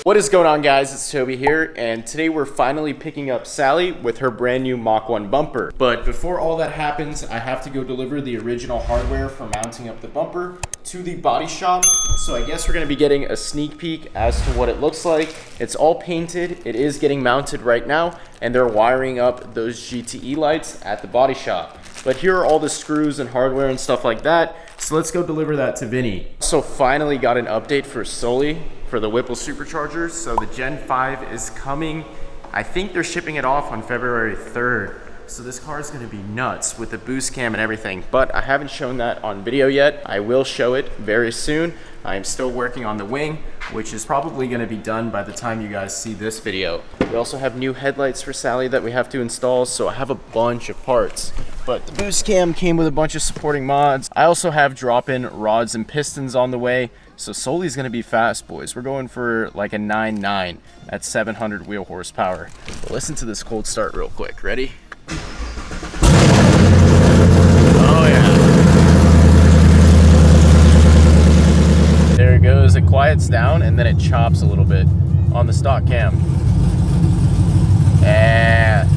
What is going on, guys? It's Toby here, and today we're finally picking up Sally with her brand new Mach 1 bumper. But before all that happens, I have to go deliver the original hardware for mounting up the bumper to the body shop. So I guess we're gonna be getting a sneak peek as to what it looks like. It's all painted, it is getting mounted right now, and they're wiring up those GTE lights at the body shop. But here are all the screws and hardware and stuff like that. So let's go deliver that to Vinny. So finally got an update for Sully for the Whipple superchargers. So the Gen 5 is coming. I think they're shipping it off on February 3rd. So this car is gonna be nuts with the boost cam and everything, but I haven't shown that on video yet. I will show it very soon. I am still working on the wing, which is probably gonna be done by the time you guys see this video. We also have new headlights for Sally that we have to install, so I have a bunch of parts. But the boost cam came with a bunch of supporting mods. I also have drop-in rods and pistons on the way, so Sully's gonna be fast, boys. We're going for like a 9.9 at 700 wheel horsepower. But listen to this cold start real quick. Ready? Oh yeah. There it goes. It quiets down and then it chops a little bit on the stock cam. And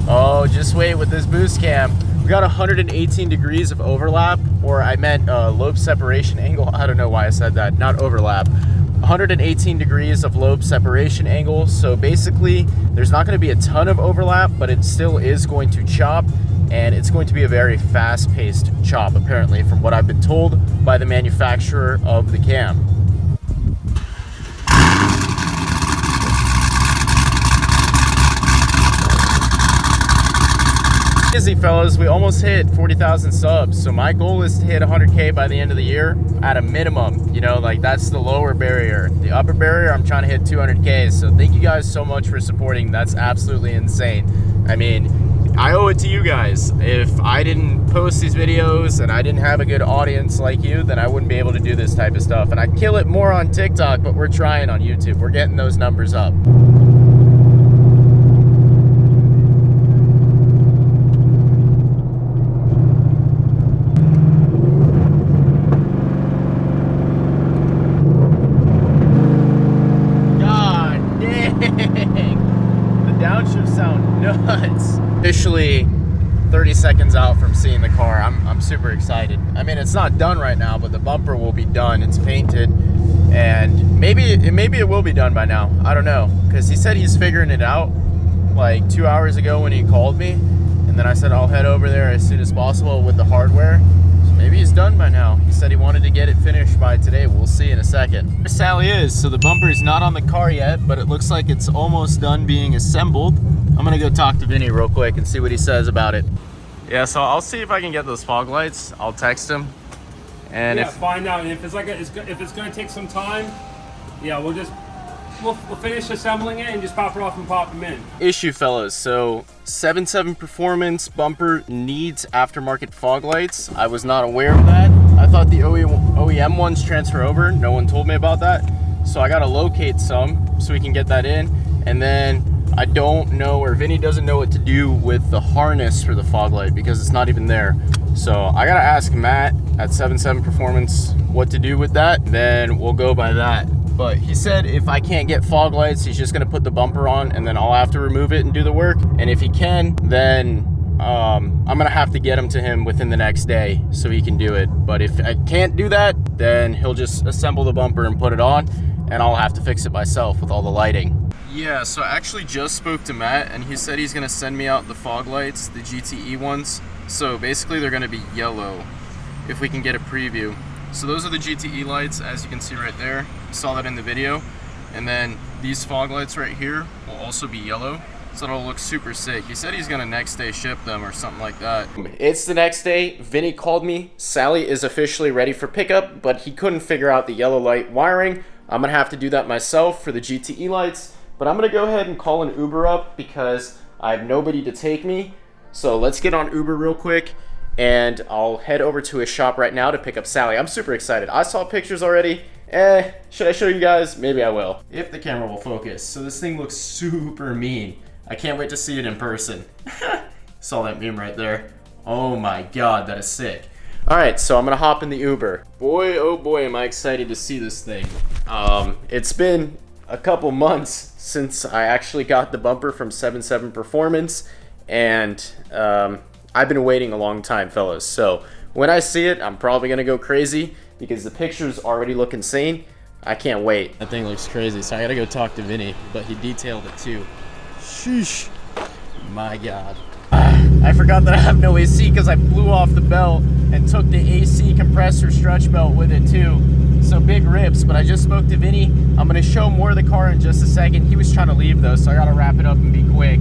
oh, just wait with this boost cam. We got 118 degrees of overlap, or I meant lobe separation angle. I don't know why I said that, not overlap. 118 degrees of lobe separation angle. So basically there's not going to be a ton of overlap, but it still is going to chop, and it's going to be a very fast-paced chop, apparently, from what I've been told by the manufacturer of the cam. Easy, fellas, we almost hit 40,000 subs, so my goal is to hit 100K by the end of the year at a minimum. You know, like, that's the lower barrier. The upper barrier, I'm trying to hit 200K, so thank you guys so much for supporting. That's absolutely insane. I mean, I owe it to you guys. If I didn't post these videos and I didn't have a good audience like you, then I wouldn't be able to do this type of stuff. And I'd kill it more on TikTok, but we're trying on YouTube. We're getting those numbers up. Nuts. Officially 30 seconds out from seeing the car. I'm super excited. I mean, it's not done right now, but the bumper will be done. It's painted, and maybe it will be done by now. I don't know, because he said he's figuring it out like 2 hours ago when he called me, and then I said I'll head over there as soon as possible with the hardware. So maybe he's done by now. He said he wanted to get it finished by today. We'll see in a second. There Sally is. So the bumper is not on the car yet, but it looks like it's almost done being assembled. I'm gonna go talk to Vinny real quick and see what he says about it. Yeah, so I'll see if I can get those fog lights. I'll text him, and yeah, find out. And if it's like if it's gonna take some time, yeah, we'll finish assembling it and just pop it off and pop them in. Issue, fellas. So 777 Performance bumper needs aftermarket fog lights. I was not aware of that. I thought the OEM ones transfer over. No one told me about that. So I gotta locate some so we can get that in, and then I don't know, or Vinny doesn't know what to do with the harness for the fog light because it's not even there. So I gotta ask Matt at 777 Performance what to do with that, then we'll go by that. But he said if I can't get fog lights, he's just gonna put the bumper on and then I'll have to remove it and do the work. And if he can, then I'm gonna have to get them to him within the next day so he can do it. But if I can't do that, then he'll just assemble the bumper and put it on, and I'll have to fix it myself with all the lighting. Yeah, so I actually just spoke to Matt, and he said he's gonna send me out the fog lights, the GTE ones. So basically they're gonna be yellow, if we can get a preview. So those are the GTE lights, as you can see right there. You saw that in the video. And then these fog lights right here will also be yellow, so it'll look super sick. He said he's gonna next day ship them or something like that. It's the next day. Vinny called me. Sally is officially ready for pickup, but he couldn't figure out the yellow light wiring. I'm gonna have to do that myself for the GTE lights. But I'm gonna go ahead and call an Uber up because I have nobody to take me. So let's get on Uber real quick, and I'll head over to his shop right now to pick up Sally. I'm super excited. I saw pictures already. Should I show you guys? Maybe I will, if the camera will focus. So this thing looks super mean. I can't wait to see it in person. Saw that meme right there. Oh my God, that is sick. All right, so I'm gonna hop in the Uber. Boy, oh boy, am I excited to see this thing. It's been a couple months since I actually got the bumper from 777 Performance, and I've been waiting a long time, fellas. So when I see it, I'm probably gonna go crazy because the pictures already look insane. I can't wait. That thing looks crazy, so I gotta go talk to Vinny, but he detailed it too. Sheesh. My God. I forgot that I have no AC because I blew off the belt and took the AC compressor stretch belt with it too. So big rips, but I just spoke to Vinny. I'm gonna show more of the car in just a second. He was trying to leave though, so I gotta wrap it up and be quick.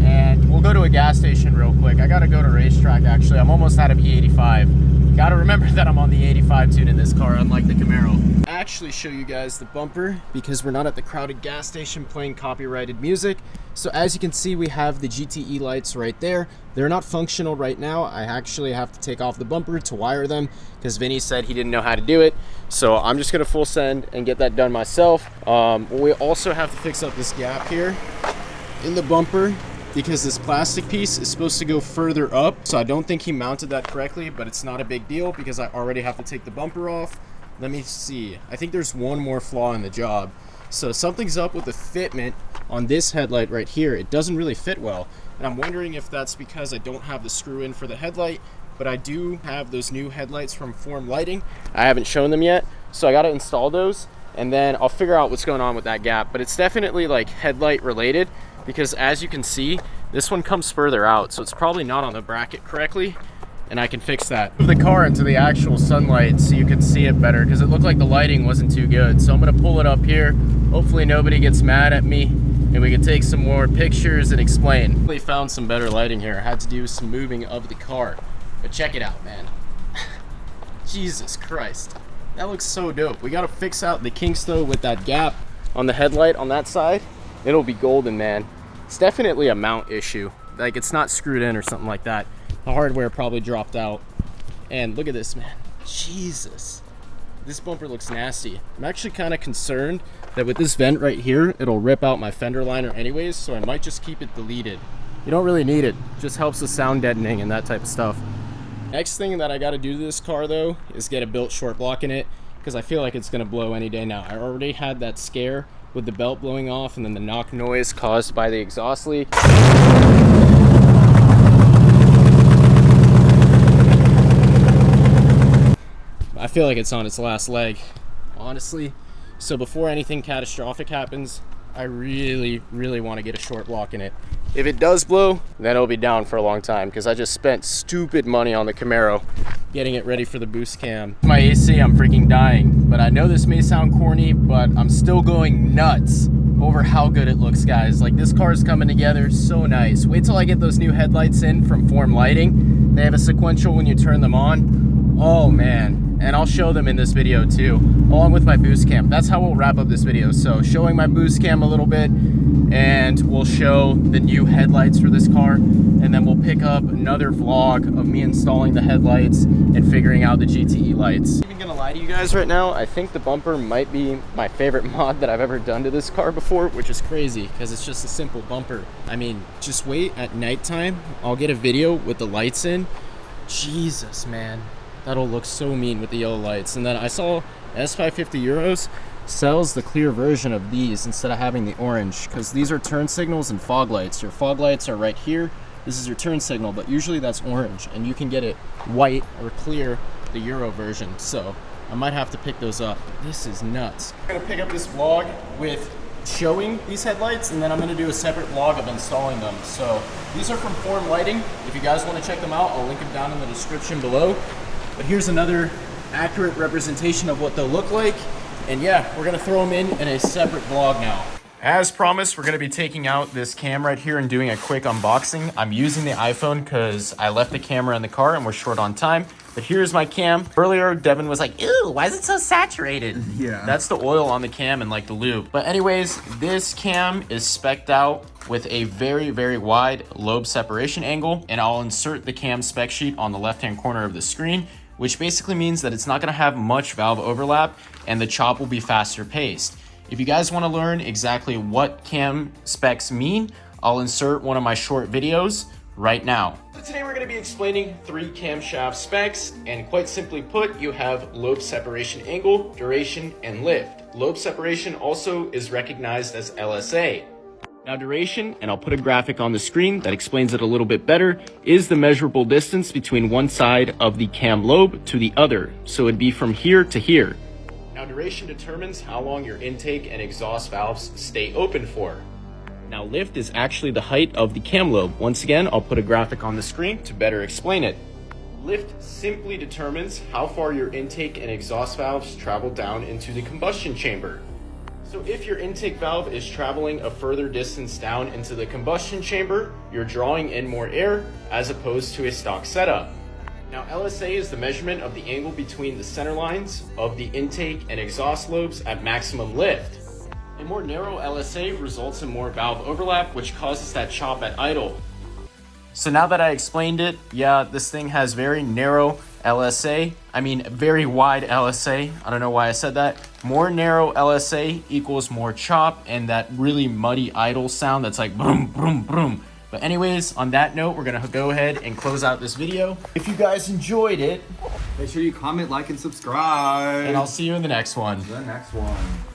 And we'll go to a gas station real quick. I gotta go to racetrack actually. I'm almost out of E85. Gotta remember that I'm on the 85 tune in this car, unlike the Camaro. Actually show you guys the bumper because we're not at the crowded gas station playing copyrighted music. So as you can see, we have the GTE lights right there. They're not functional right now. I actually have to take off the bumper to wire them because Vinny said he didn't know how to do it. So I'm just gonna full send and get that done myself. We also have to fix up this gap here in the bumper because this plastic piece is supposed to go further up. So I don't think he mounted that correctly, but it's not a big deal because I already have to take the bumper off. Let me see. I think there's one more flaw in the job. So something's up with the fitment on this headlight right here. It doesn't really fit well. And I'm wondering if that's because I don't have the screw in for the headlight, but I do have those new headlights from Form Lighting. I haven't shown them yet, so I gotta install those and then I'll figure out what's going on with that gap. But it's definitely like headlight related because as you can see, this one comes further out, so it's probably not on the bracket correctly. And I can fix that. Move the car into the actual sunlight so you can see it better because it looked like the lighting wasn't too good. So I'm gonna pull it up here. Hopefully nobody gets mad at me and we can take some more pictures and explain. We found some better lighting here. I had to do some moving of the car. But check it out, man. Jesus Christ. That looks so dope. We gotta fix out the kinks though with that gap on the headlight on that side. It'll be golden, man. It's definitely a mount issue. Like it's not screwed in or something like that. The hardware probably dropped out. And look at this, man. Jesus. This bumper looks nasty. I'm actually kind of concerned that with this vent right here, it'll rip out my fender liner anyways, so I might just keep it deleted. You don't really need it. Just helps with sound deadening and that type of stuff. Next thing that I got to do to this car though is get a built short block in it because I feel like it's going to blow any day now. I already had that scare with the belt blowing off and then the knock noise caused by the exhaust leak. I feel like it's on its last leg, honestly. So before anything catastrophic happens, I really want to get a short block in it. If it does blow, then it'll be down for a long time because I just spent stupid money on the Camaro getting it ready for the boost cam. My AC, I'm freaking dying. But I know this may sound corny, but I'm still going nuts over how good it looks, guys. Like this car is coming together so nice. Wait till I get those new headlights in from Form Lighting. They have a sequential when you turn them on. Oh man. And I'll show them in this video too, along with my boost cam. That's how we'll wrap up this video. So showing my boost cam a little bit, and we'll show the new headlights for this car, and then we'll pick up another vlog of me installing the headlights and figuring out the GTE lights. I'm even gonna lie to you guys right now, I think the bumper might be my favorite mod that I've ever done to this car before, which is crazy because it's just a simple bumper. I mean, just wait at nighttime, I'll get a video with the lights in. Jesus, man. That'll look so mean with the yellow lights. And then I saw S550 Euros sells the clear version of these instead of having the orange because these are turn signals and fog lights. Your fog lights are right here. This is your turn signal, but usually that's orange and you can get it white or clear, the Euro version. So I might have to pick those up. This is nuts. I'm gonna pick up this vlog with showing these headlights and then I'm gonna do a separate vlog of installing them. So these are from Form Lighting. If you guys wanna check them out, I'll link them down in the description below. But here's another accurate representation of what they'll look like. And yeah, we're gonna throw them in a separate vlog now. As promised, we're gonna be taking out this cam right here and doing a quick unboxing. I'm using the iPhone because I left the camera in the car and we're short on time. But here's my cam. Earlier, Devin was like, ew, why is it so saturated? Yeah. That's the oil on the cam and like the lube. But anyways, this cam is spec'd out with a very wide lobe separation angle. And I'll insert the cam spec sheet on the left-hand corner of the screen, which basically means that it's not gonna have much valve overlap and the chop will be faster paced. If you guys wanna learn exactly what cam specs mean, I'll insert one of my short videos right now. So today we're gonna be explaining 3 camshaft specs, and quite simply put, you have lobe separation angle, duration, and lift. Lobe separation also is recognized as LSA. Now duration, and I'll put a graphic on the screen that explains it a little bit better, is the measurable distance between one side of the cam lobe to the other. So it'd be from here to here. Now duration determines how long your intake and exhaust valves stay open for. Now lift is actually the height of the cam lobe. Once again, I'll put a graphic on the screen to better explain it. Lift simply determines how far your intake and exhaust valves travel down into the combustion chamber. So if your intake valve is traveling a further distance down into the combustion chamber, you're drawing in more air as opposed to a stock setup. Now LSA is the measurement of the angle between the center lines of the intake and exhaust lobes at maximum lift. A more narrow LSA results in more valve overlap, which causes that chop at idle. So now that I explained it, yeah, this thing has very narrow LSA. I mean, very wide LSA. I don't know why I said that. More narrow LSA equals more chop and that really muddy idle sound that's like boom, boom, boom. But anyways, on that note, we're gonna go ahead and close out this video. If you guys enjoyed it, make sure you comment, like, and subscribe. And I'll see you in the next one. The next one.